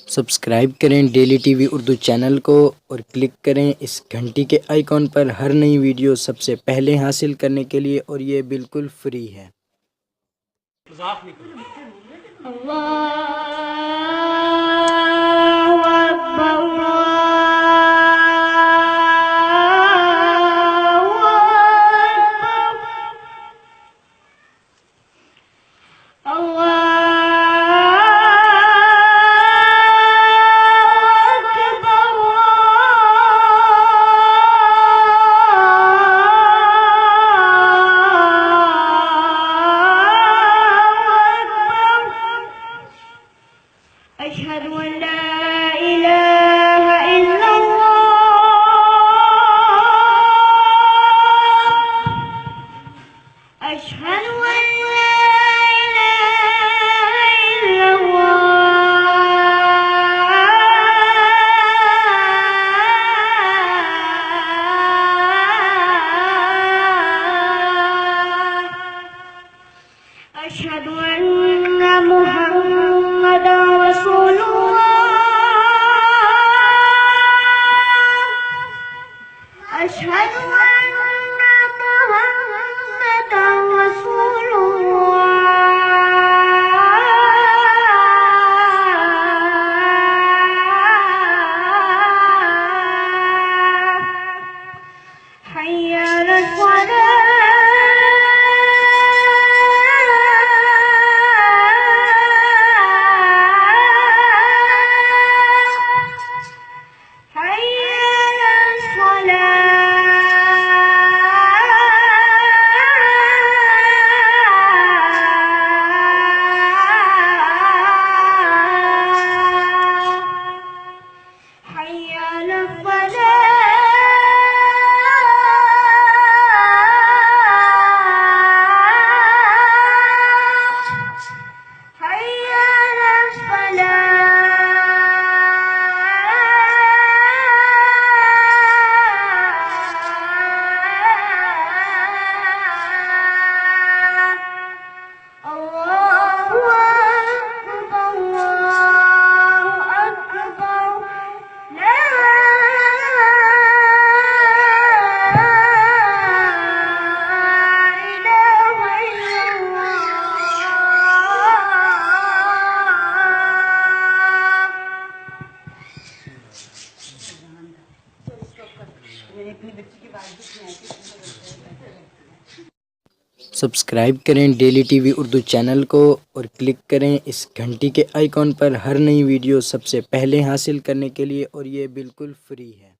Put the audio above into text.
सब्सक्राइब करें daily TV Urdu चैनल को और क्लिक करें इस घंटी के आइकॉन पर हर नई वीडियो सबसे पहले हासिल करने के लिए, और ये बिल्कुल फ्री है। أشهد أن لا إله إلا الله أشهد أن لا إله إلا الله أشهد أن محمدا رسول أشهد أن محمدا رسول حي على सब्सक्राइब करें डेली टीवी उर्दू चैनल को और क्लिक करें इस घंटी के आइकॉन पर हर नई वीडियो सबसे पहले हासिल करने के लिए, और ये बिल्कुल फ्री है।